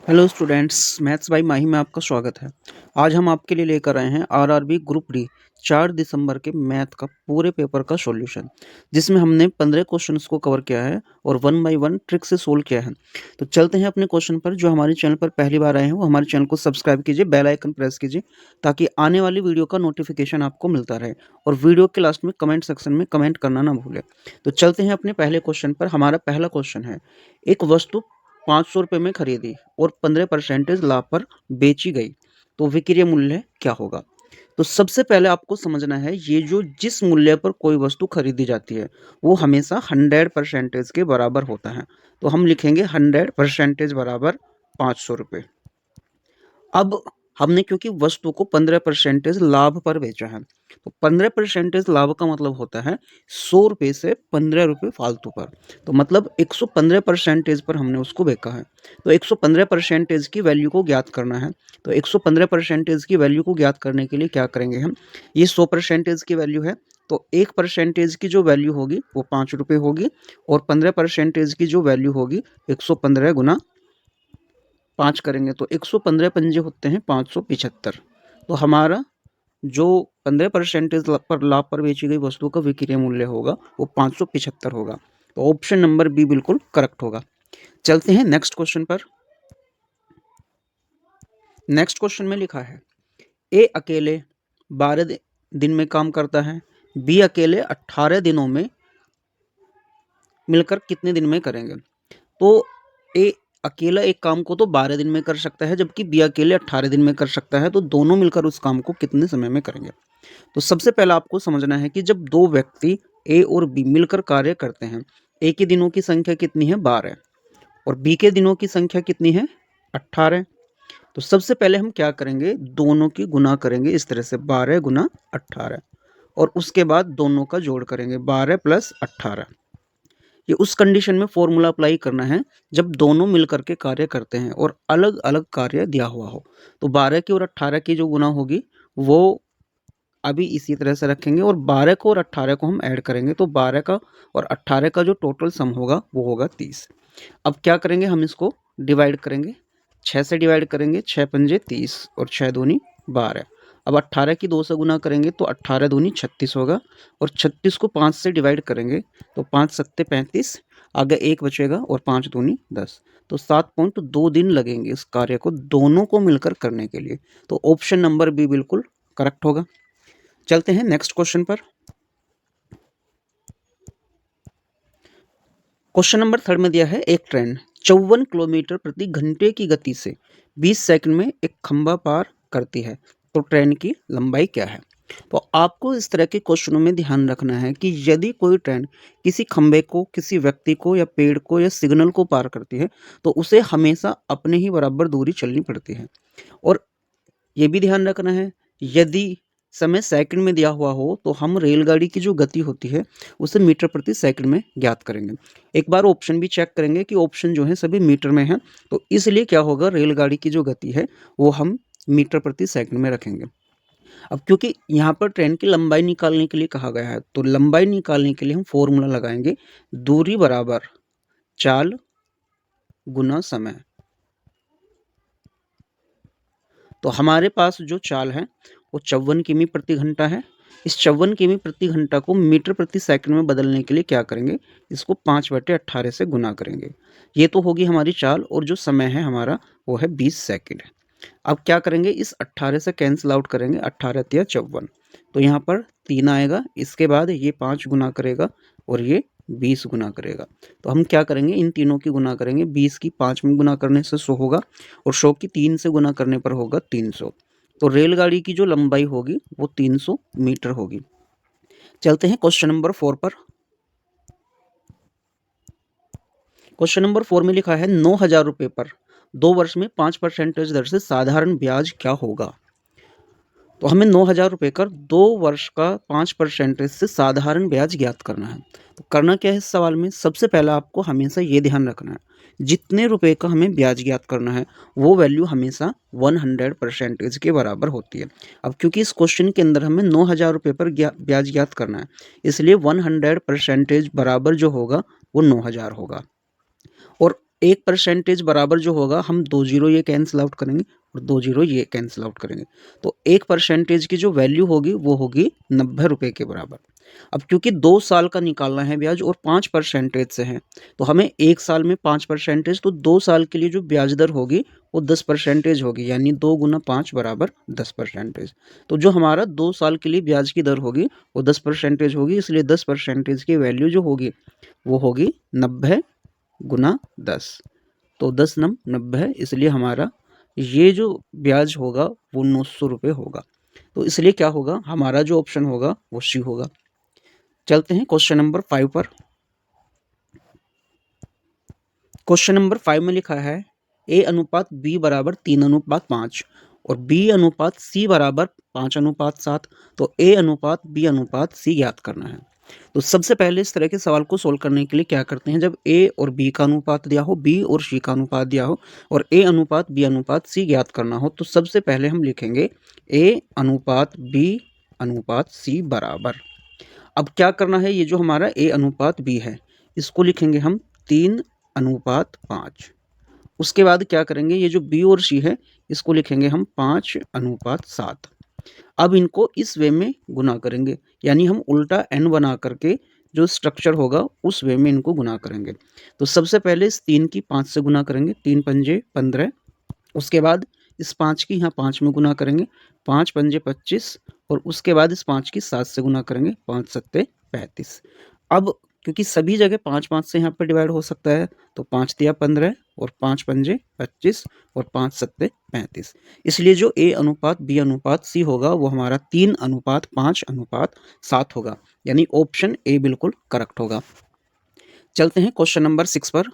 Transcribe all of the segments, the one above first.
Hello students, maths by माही में आपका स्वागत है। आज हम आपके लिए लेकर आए हैं आरआरबी ग्रुप डी 4 दिसंबर के मैथ का पूरे पेपर का सॉल्यूशन, जिसमें हमने 15 क्वेश्चंस को कवर किया है और वन बाय वन ट्रिक से सोल्व किया है। तो चलते हैं अपने क्वेश्चन पर। जो हमारे चैनल पर पहली बार आए हैं वो हमारे चैनल को सब्सक्राइब कीजिए, बेल आइकन प्रेस कीजिए ताकि आने वाली वीडियो का नोटिफिकेशन आपको मिलता रहे, और वीडियो के लास्ट में कमेंट सेक्शन में कमेंट करना ना भूलें। तो चलते हैं अपने पहले क्वेश्चन पर। हमारा पहला क्वेश्चन है, एक वस्तु 500 रुपये में खरीदी और 15% लाभ पर बेची गई, तो विक्रय मूल्य क्या होगा? तो सबसे पहले आपको समझना है, ये जो जिस मूल्य पर कोई वस्तु खरीदी जाती है वो हमेशा 100% के बराबर होता है। तो हम लिखेंगे 100% बराबर 500 रुपये। अब हमने क्योंकि वस्तु को 15% लाभ पर बेचा है, तो 15% लाभ का मतलब होता है 100 रुपये से 15 रुपये फालतू पर। तो मतलब 115% पर हमने उसको बेचा है। तो 115% की वैल्यू को ज्ञात करना है। तो 115% की वैल्यू को ज्ञात करने के लिए क्या करेंगे हम, ये 100% की वैल्यू है, तो 1% की जो वैल्यू होगी वो 5 रुपये होगी, और 15% की जो वैल्यू होगी 115 गुना 5 करेंगे तो 115 पंजे होते हैं 575। तो हमारा जो 15% पर लाभ पर बेची गई वस्तु का विक्रय मूल्य होगा वो 575 होगा। तो ऑप्शन नंबर बी बिल्कुल करेक्ट होगा। चलते हैं नेक्स्ट क्वेश्चन पर। नेक्स्ट क्वेश्चन में लिखा है, ए अकेले 12 दिन में काम करता है, बी अकेले 18 दिनों में मिलकर कितने दिन में करेंगे? तो ए अकेला एक काम को तो 12 दिन में कर सकता है, जबकि बी अकेले 18 दिन में कर सकता है। तो दोनों मिलकर उस काम को कितने समय में करेंगे? तो सबसे पहला आपको समझना है कि जब दो व्यक्ति ए और बी मिलकर कार्य करते हैं, ए के दिनों की संख्या कितनी है 12, और बी के दिनों की संख्या कितनी है 18। तो सबसे पहले हम क्या करेंगे, दोनों की गुना करेंगे इस तरह से 12 गुना 18, और उसके बाद दोनों का जोड़ करेंगे 12 प्लस 18। ये उस कंडीशन में फॉर्मूला अप्लाई करना है जब दोनों मिलकर के कार्य करते हैं और अलग अलग कार्य दिया हुआ हो। तो 12 की और 18 की जो गुना होगी वो अभी इसी तरह से रखेंगे, और 12 को और 18 को हम ऐड करेंगे तो 12 का और 18 का जो टोटल सम होगा वो होगा 30। अब क्या करेंगे, हम इसको डिवाइड करेंगे, 6 से डिवाइड करेंगे, 6 पंजे 30 और 6 दूनी 12। अब 18 की 2 से गुना करेंगे तो 18 दूनी 36 होगा, और 36 को 5 से डिवाइड करेंगे तो 5 सत्ते 35, आगे 1 बचेगा और 5 दूनी 10। तो 7.2 दिन लगेंगे इस कार्य को दोनों को मिलकर करने के लिए। तो ऑप्शन नंबर बी बिल्कुल करेक्ट होगा। चलते हैं नेक्स्ट क्वेश्चन पर। क्वेश्चन नंबर 3 में दिया है, एक ट्रेन 54 किलोमीटर प्रति घंटे की गति से 20 सेकंड में एक खंभा पार करती है, तो ट्रेन की लंबाई क्या है? तो आपको इस तरह के क्वेश्चनों में ध्यान रखना है कि यदि कोई ट्रेन किसी खंभे को, किसी व्यक्ति को या पेड़ को या सिग्नल को पार करती है तो उसे हमेशा अपने ही बराबर दूरी चलनी पड़ती है। और ये भी ध्यान रखना है, यदि समय सेकंड में दिया हुआ हो तो हम रेलगाड़ी की जो गति होती है उसे मीटर प्रति सेकंड में ज्ञात करेंगे। एक बार ऑप्शन भी चेक करेंगे कि ऑप्शन जो है सभी मीटर में है, तो इसलिए क्या होगा, रेलगाड़ी की जो गति है वो हम मीटर प्रति सेकंड में रखेंगे। अब क्योंकि यहाँ पर ट्रेन की लंबाई निकालने के लिए कहा गया है, तो लंबाई निकालने के लिए हम फॉर्मूला लगाएंगे, दूरी बराबर चाल गुना समय। तो हमारे पास जो चाल है वो 54 किमी प्रति घंटा है। इस 54 किमी प्रति घंटा को मीटर प्रति सेकंड में बदलने के लिए क्या करेंगे, इसको 5/18 से गुना करेंगे। ये तो होगी हमारी चाल, और जो समय है हमारा वो है 20 सेकंड। अब क्या करेंगे, इस 18 से कैंसिल आउट करेंगे, 18 तिया 54, तो यहाँ पर 3 आएगा, इसके बाद ये 5 गुना करेगा और ये 20 गुना करेगा। तो हम क्या करेंगे, इन तीनों की गुना करेंगे, 20 की 5 में गुना करने से 100 होगा, और 100 की 3 से गुना करने पर होगा 300। तो रेलगाड़ी की जो लंबाई होगी वो 300 मीटर होगी। चलते हैं क्वेश्चन नंबर 4 पर। क्वेश्चन नंबर 4 में लिखा है, 9,000 रुपये पर 2 वर्ष में 5% दर से साधारण ब्याज क्या होगा? तो हमें 9,000 रुपये का 2 वर्ष का 5% से साधारण ब्याज ज्ञात करना है। तो करना क्या है इस सवाल में, सबसे पहला आपको हमेशा ये ध्यान रखना है, जितने रुपए का हमें ब्याज ज्ञात करना है वो वैल्यू हमेशा 100% के बराबर होती है। अब क्योंकि इस क्वेश्चन के अंदर हमें 9,000 रुपये पर ब्याज ज्ञात करना है, इसलिए 100% बराबर जो होगा वो 9,000 होगा। और 1% बराबर जो होगा, हम 2 जीरो ये कैंसिल आउट करेंगे और 2 जीरो ये कैंसिल आउट करेंगे, तो 1% की जो वैल्यू होगी वो होगी 90 रुपये के बराबर। अब क्योंकि 2 साल का निकालना है ब्याज और 5% से है, तो हमें 1 साल में 5%, तो 2 साल के लिए जो ब्याज दर होगी वो 10% होगी, यानी 2 गुना 5 बराबर 10%। तो जो हमारा 2 साल के लिए ब्याज की दर होगी वो 10% होगी, इसलिए 10% की वैल्यू जो होगी वो होगी 90 गुना 10। तो 10 नम 90 है, इसलिए हमारा ये जो ब्याज होगा वो 900 रुपये होगा। तो इसलिए क्या होगा, हमारा जो ऑप्शन होगा वो सी होगा। चलते हैं क्वेश्चन नंबर 5 पर। क्वेश्चन नंबर 5 में लिखा है ए अनुपात बी बराबर 3:5 और बी अनुपात सी बराबर 5:7, तो ए अनुपात बी अनुपात सी ज्ञात करना है। तो सबसे पहले इस तरह के सवाल को सोल्व करने के लिए क्या करते हैं, जब ए और बी का अनुपात दिया हो, बी और सी का अनुपात दिया हो और ए अनुपात बी अनुपात सी ज्ञात करना हो, तो सबसे पहले हम लिखेंगे ए अनुपात बी अनुपात सी बराबर। अब क्या करना है, ये जो हमारा ए अनुपात बी है इसको लिखेंगे हम 3:5। उसके बाद क्या करेंगे, ये जो बी और सी है इसको लिखेंगे हम 5:7। अब इनको इस वे में गुना करेंगे, यानी हम उल्टा n बना करके जो स्ट्रक्चर होगा उस वे में इनको गुना करेंगे। तो सबसे पहले इस 3 की 5 से गुना करेंगे, 3 पंजे 15। उसके बाद इस 5 की यहाँ 5 में गुना करेंगे, 5 पंजे 25। और उसके बाद इस 5 की 7 से गुना करेंगे, 5 सत्ते 35। अब क्योंकि सभी जगह 5-5 से यहाँ पर डिवाइड हो सकता है, तो 5 तिया 15 और 5 पंजे 25 और 5 सत्ते 35। इसलिए जो ए अनुपात बी अनुपात सी होगा वो हमारा 3:5:7 होगा, यानी ऑप्शन ए बिल्कुल करेक्ट होगा। चलते हैं क्वेश्चन नंबर 6 पर।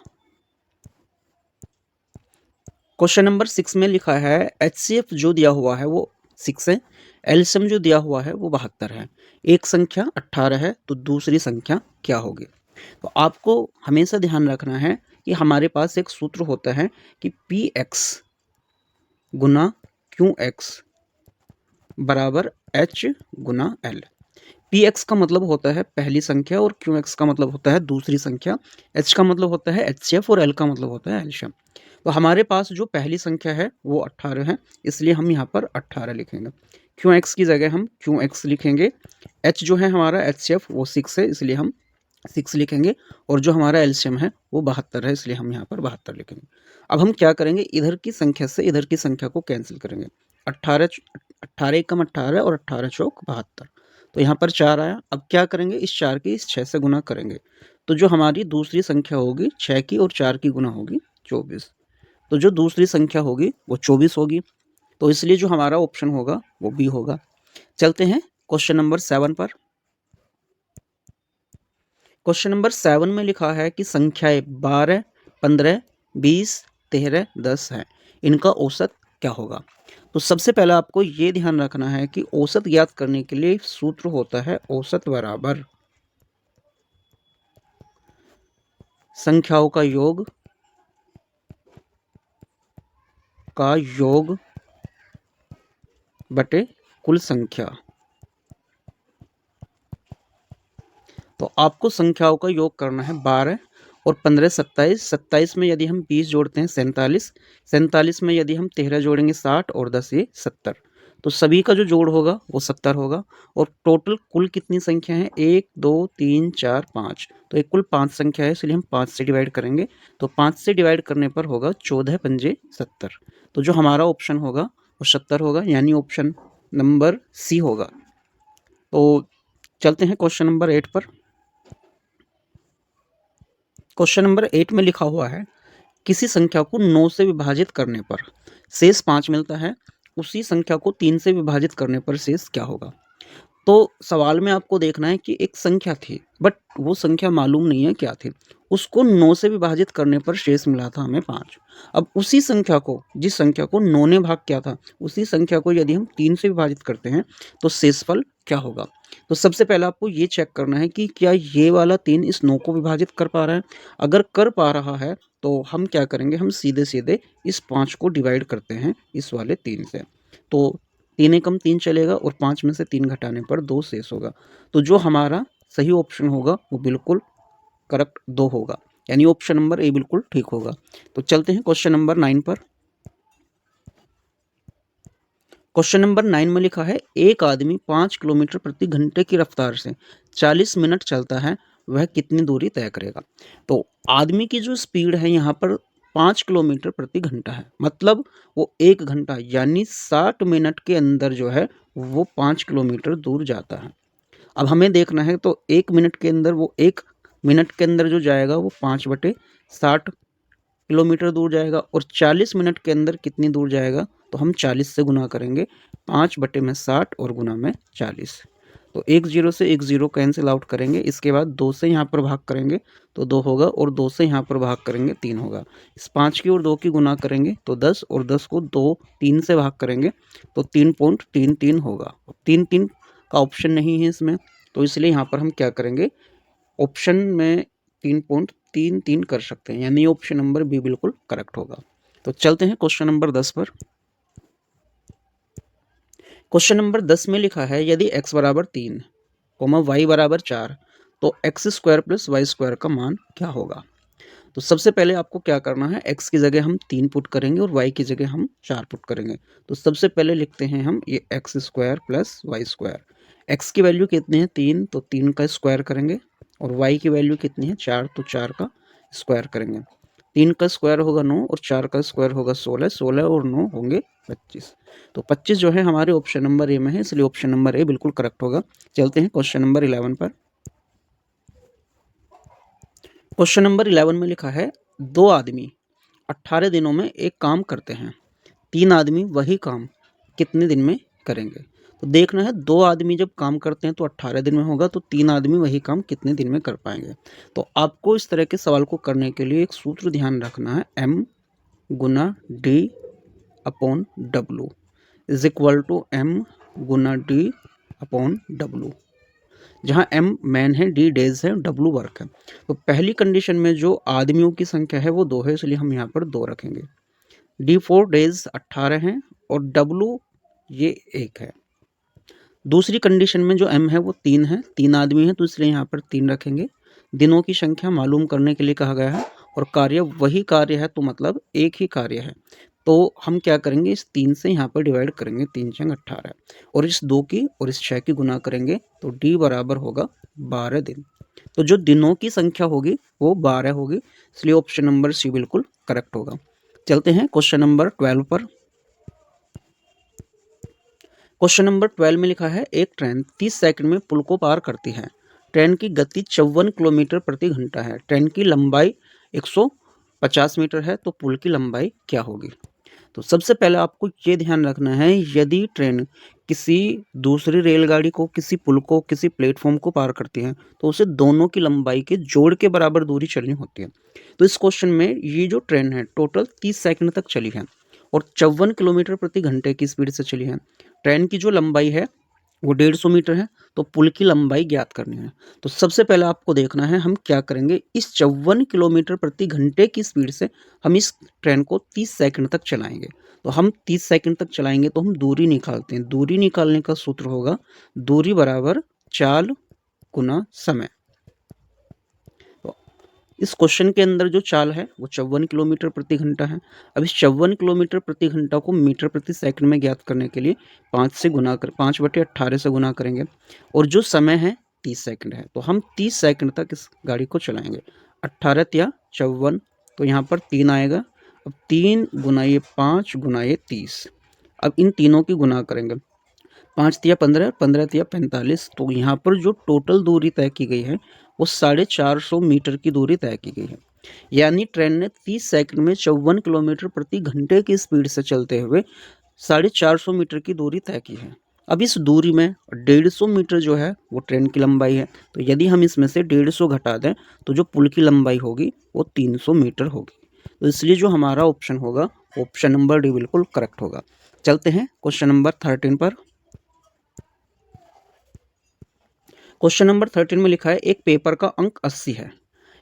क्वेश्चन नंबर 6 में लिखा है HCF जो दिया हुआ है वो 6 है, एलसीएम जो दिया हुआ है वो 72 है, एक संख्या 18 है, तो दूसरी संख्या क्या होगी। तो आपको हमेशा ध्यान रखना है कि हमारे पास एक सूत्र होता है कि PX गुना QX बराबर H गुना L। PX का मतलब होता है पहली संख्या और QX का मतलब होता है दूसरी संख्या, H का मतलब होता है HCF और L का मतलब होता है एलसीएम। तो हमारे पास जो पहली संख्या है वो 18 है, इसलिए हम यहाँ पर 18 लिखेंगे। QX की जगह हम QX लिखेंगे। H जो है हमारा HCF वो 6 है, इसलिए हम 6 लिखेंगे। और जो हमारा एलसीएम है वो 72 है, इसलिए हम यहाँ पर 72 लिखेंगे। अब हम क्या करेंगे, इधर की संख्या से इधर की संख्या को कैंसिल करेंगे। 18 एकम 18 और 18 चौक 72, तो यहाँ पर 4 आया। अब क्या करेंगे, इस 4 की इस 6 से गुना करेंगे, तो जो हमारी दूसरी संख्या होगी 6 की और 4 की गुना होगी 24, तो जो दूसरी संख्या होगी वो 24 होगी। तो इसलिए जो हमारा ऑप्शन होगा वो बी होगा। चलते हैं क्वेश्चन नंबर 7 पर। क्वेश्चन नंबर 7 में लिखा है कि संख्याएं 12, 15, 20, 13, 10 है, इनका औसत क्या होगा। तो सबसे पहले आपको ये ध्यान रखना है कि औसत ज्ञात करने के लिए सूत्र होता है औसत बराबर संख्याओं का योग बटे कुल संख्या। तो आपको संख्याओं का योग करना है 12 और 15 27, 27 में यदि हम 20 जोड़ते हैं 47, 47 में यदि हम 13 जोड़ेंगे 60 और 10 ये 70, तो सभी का जो जोड़ होगा वो 70 होगा। और टोटल कुल कितनी संख्या है, 1 2 3 4 5, तो एक कुल 5 संख्या है, इसलिए हम 5 से डिवाइड करेंगे। तो 5 से डिवाइड करने पर होगा 14 पंजे 70, तो जो हमारा ऑप्शन होगा वो 70 होगा, यानी ऑप्शन नंबर सी होगा। तो चलते हैं क्वेश्चन नंबर 8 पर। क्वेश्चन नंबर 8 में लिखा हुआ है किसी संख्या को 9 से विभाजित करने पर शेष 5 मिलता है, उसी संख्या को 3 से विभाजित करने पर शेष क्या होगा। तो सवाल में आपको देखना है कि एक संख्या थी, बट वो संख्या मालूम नहीं है क्या थी, उसको 9 से विभाजित करने पर शेष मिला था हमें 5। अब उसी संख्या को, जिस संख्या को 9 ने भाग किया था, उसी संख्या को यदि हम 3 से विभाजित करते हैं तो शेषफल क्या होगा। तो सबसे पहले आपको ये चेक करना है कि क्या ये वाला 3 इस 9 को विभाजित कर पा रहा है। अगर कर पा रहा है तो हम क्या करेंगे, हम सीधे सीधे इस 5 को डिवाइड करते हैं इस वाले 3 से। तो 3 एकम 3 चलेगा और 5 में से 3 घटाने पर 2 शेष होगा। तो जो हमारा सही ऑप्शन होगा वो बिल्कुल करेक्ट 2 होगा। यानी ऑप्शन नंबर ए बिल्कुल ठीक होगा। तो चलते हैं क्वेश्चन नंबर 9 पर। क्वेश्चन नंबर 9 में लिखा है एक आदमी 5 किलोमीटर प्रति घंटे की रफ्तार से 40 मिनट चलता है, वह कितनी दूरी तय करेगा। तो आदमी की जो स्पीड है यहाँ पर 5 किलोमीटर प्रति घंटा है, मतलब वो 1 घंटा यानी 60 मिनट के अंदर जो है वो 5 किलोमीटर दूर जाता है। अब हमें देखना है तो 1 मिनट के अंदर वो 1 मिनट के अंदर जो जाएगा वो 5/60 किलोमीटर दूर जाएगा, और 40 मिनट के अंदर कितनी दूर जाएगा, तो हम 40 से गुना करेंगे, 5/60 और गुना में 40। तो 1 0 से 1 0 कैंसिल आउट करेंगे, इसके बाद 2 से यहाँ पर भाग करेंगे तो 2 होगा, और 2 से यहाँ पर भाग करेंगे 3 होगा। इस 5 की और 2 की गुना करेंगे तो 10, और 10 को 2 3 से भाग करेंगे तो 3.33 होगा। 3 का ऑप्शन नहीं है इसमें, तो इसलिए यहाँ पर हम क्या करेंगे, ऑप्शन में 3.33 कर सकते हैं, यानी ऑप्शन नंबर बी बिल्कुल करेक्ट होगा। तो चलते हैं क्वेश्चन नंबर 10 पर। क्वेश्चन नंबर 10 में लिखा है यदि x बराबर 3, y बराबर 4, तो x² प्लस y² का मान क्या होगा। तो सबसे पहले आपको क्या करना है, x की जगह हम 3 पुट करेंगे और y की जगह हम 4 पुट करेंगे। तो सबसे पहले लिखते हैं हम ये x² प्लस y²। x की वैल्यू कितनी है 3, तो 3 का स्क्वायर करेंगे, और y की वैल्यू कितनी है 4, तो 4 का स्क्वायर करेंगे। 3 का स्क्वायर होगा 9, और 4 का स्क्वायर होगा 16, 16 और 9 होंगे 25। तो 25 जो है हमारे ऑप्शन नंबर ए में है, इसलिए ऑप्शन नंबर ए बिल्कुल करेक्ट होगा। चलते हैं क्वेश्चन नंबर 11 पर। क्वेश्चन नंबर 11 में लिखा है 2 आदमी 18 दिनों में एक काम करते हैं, 3 आदमी वही काम कितने दिन में करेंगे। तो देखना है 2 आदमी जब काम करते हैं तो 18 दिन में होगा, तो 3 आदमी वही काम कितने दिन में कर पाएंगे। तो आपको इस तरह के सवाल को करने के लिए एक सूत्र ध्यान रखना है, m गुना d upon w is equal to m गुना d अपॉन w, जहाँ m मैन है, d डेज है, w वर्क है। तो पहली कंडीशन में जो आदमियों की संख्या है वो 2 है, इसलिए हम यहाँ पर 2 रखेंगे। d 4 डेज 18 हैं, और w ये 1 है। दूसरी कंडीशन में जो m है वो 3 है, 3 आदमी है, तो इसलिए यहाँ पर 3 रखेंगे। दिनों की संख्या मालूम करने के लिए कहा गया है, और कार्य वही कार्य है, तो मतलब एक ही कार्य है। तो हम क्या करेंगे, इस 3 से यहाँ पर डिवाइड करेंगे, 3 × 18, और इस 2 की और इस 6 की गुना करेंगे, तो d बराबर होगा 12 दिन। तो जो दिनों की संख्या होगी वो 12 होगी, इसलिए ऑप्शन नंबर सी बिल्कुल करेक्ट होगा। चलते हैं क्वेश्चन नंबर 12 पर। क्वेश्चन नंबर 12 में लिखा है एक ट्रेन 30 सेकंड में पुल को पार करती है। ट्रेन की गति 54 किलोमीटर प्रति घंटा है। ट्रेन की लंबाई 150 मीटर है, तो पुल की लंबाई क्या होगी। तो सबसे पहले आपको ये ध्यान रखना है, यदि ट्रेन किसी दूसरी रेलगाड़ी को, किसी पुल को, किसी प्लेटफॉर्म को पार करती है, तो उसे दोनों की लंबाई के जोड़ के बराबर दूरी चलनी होती है। तो इस क्वेश्चन में ये जो ट्रेन है टोटल 30 सेकंड तक चली है, और 54 किलोमीटर प्रति घंटे की स्पीड से चली है। ट्रेन की जो लंबाई है वो 150 मीटर है, तो पुल की लंबाई ज्ञात करनी है। तो सबसे पहले आपको देखना है हम क्या करेंगे, इस 54 किलोमीटर प्रति घंटे की स्पीड से हम इस ट्रेन को 30 सेकंड तक चलाएंगे। तो हम 30 सेकंड तक चलाएंगे तो हम दूरी निकालते हैं। दूरी निकालने का सूत्र होगा दूरी बराबर चाल गुना समय। तो इस क्वेश्चन के अंदर जो चाल है वो 54 किलोमीटर प्रति घंटा है। अब इस 54 किलोमीटर प्रति घंटा को मीटर प्रति सेकंड में ज्ञात करने के लिए 5/18 से गुना करेंगे, और जो समय है 30 सेकंड है, तो हम 30 सेकंड तक इस गाड़ी को चलाएंगे। 18 या 54, तो यहाँ पर 3 आएगा। अब 3 गुना ये 5 गुना ये 30, अब इन तीनों की गुना करेंगे, 5 तिया 15, 15 तिया 45। तो यहाँ पर जो टोटल दूरी तय की गई है वो 450 मीटर की दूरी तय की गई है। यानी ट्रेन ने 30 सेकंड में 54 किलोमीटर प्रति घंटे की स्पीड से चलते हुए 450 मीटर की दूरी तय की है। अब इस दूरी में 150 मीटर जो है वो ट्रेन की लंबाई है, तो यदि हम इसमें से 150 घटा दें तो जो पुल की लंबाई होगी वो 300 मीटर होगी। तो इसलिए जो हमारा ऑप्शन होगा ऑप्शन नंबर डी बिल्कुल करेक्ट होगा। चलते हैं क्वेश्चन नंबर 13 पर। क्वेश्चन नंबर 13 में लिखा है एक पेपर का अंक 80 है।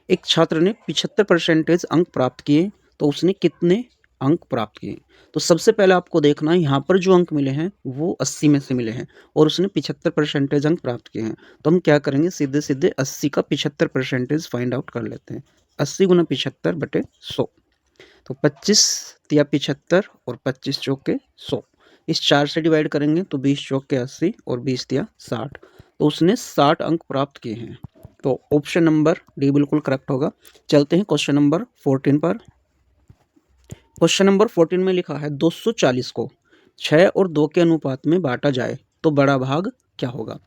एक छात्र ने 75% अंक प्राप्त किए, तो उसने कितने अंक प्राप्त किए। तो सबसे पहले आपको देखना है यहाँ पर जो अंक मिले हैं वो 80 में से मिले हैं, और उसने 75% अंक प्राप्त किए हैं। तो हम क्या करेंगे, सीधे सीधे 80 का 75% फाइंड आउट कर लेते हैं। 80 गुना 75/100। तो 25 तिया 75 और 25 चौके 100। इस 4 से डिवाइड करेंगे तो 20 चौके 80 और 20 तिया 60। तो उसने 60 अंक प्राप्त किए हैं। तो ऑप्शन नंबर डी बिल्कुल करेक्ट होगा। चलते हैं क्वेश्चन नंबर 14 पर। क्वेश्चन नंबर 14 में लिखा है 240 को 6 और 2 के अनुपात में बांटा जाए तो बड़ा भाग क्या होगा।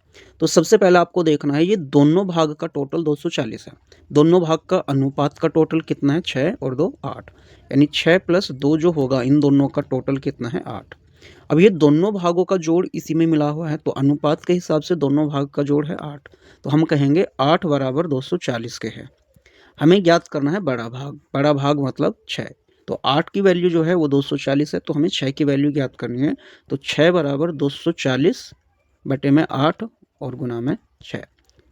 तो सबसे पहले आपको देखना है ये दोनों भाग का टोटल 240 है। दोनों भाग का अनुपात का टोटल कितना है, 6 और 2 8, यानी 6 + 2 जो होगा इन दोनों का टोटल कितना है, 8। अब ये दोनों भागों का जोड़ इसी में मिला हुआ है तो अनुपात के हिसाब से दोनों भाग का जोड़ है 8। तो हम कहेंगे 8 = 240 के है। हमें ज्ञात करना है बड़ा भाग। बड़ा भाग मतलब 6। तो 8 की वैल्यू जो है वो 240 है तो हमें 6 की वैल्यू ज्ञात करनी है। तो 6 = 240 बटे में 8 और गुना में 6।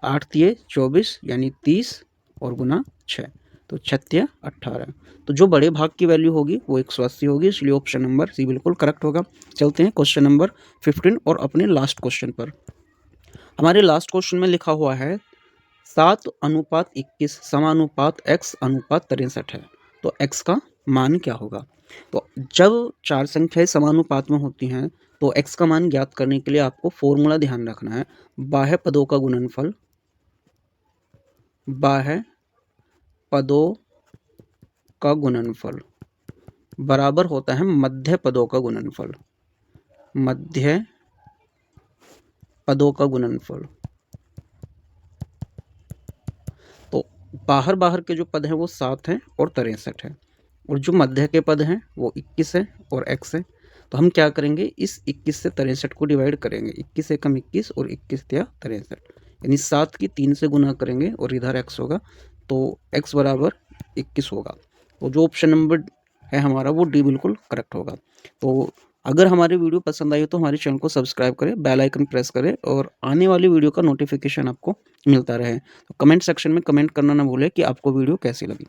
8 तिये 24 यानी 30 और गुना 6 तो 6 तिया 18। तो जो बड़े भाग की वैल्यू होगी वो 180 होगी, इसलिए ऑप्शन नंबर सी बिल्कुल करेक्ट होगा। चलते हैं क्वेश्चन नंबर 15 और अपने लास्ट क्वेश्चन पर। हमारे लास्ट क्वेश्चन में लिखा हुआ है 7:21 समानुपात x अनुपात 63 है। तो x का मान क्या होगा। तो जब 4 संख्याएं समानुपात में होती हैं तो x का मान ज्ञात करने के लिए आपको फॉर्मूला ध्यान रखना है। बाह्य पदों का गुणनफल, बाह्य पदों का गुणनफल बराबर होता है मध्य पदों का गुणनफल। मध्य पदों का गुणनफल। तो बाहर बाहर के जो पद हैं वो 7 हैं और 63 है, और जो मध्य के पद हैं वो 21 है और x है। तो हम क्या करेंगे, इस 21 से 63 को डिवाइड करेंगे। 21 एकम 21 और 21 तिया 63, यानी 7 की 3 से गुना करेंगे और इधर x होगा तो x = 21 होगा। तो जो ऑप्शन नंबर है हमारा वो डी बिल्कुल करेक्ट होगा। तो अगर हमारी वीडियो पसंद आई तो हमारे चैनल को सब्सक्राइब करें, बेल आइकन प्रेस करें और आने वाली वीडियो का नोटिफिकेशन आपको मिलता रहे। तो कमेंट सेक्शन में कमेंट करना ना भूलें कि आपको वीडियो कैसी लगी।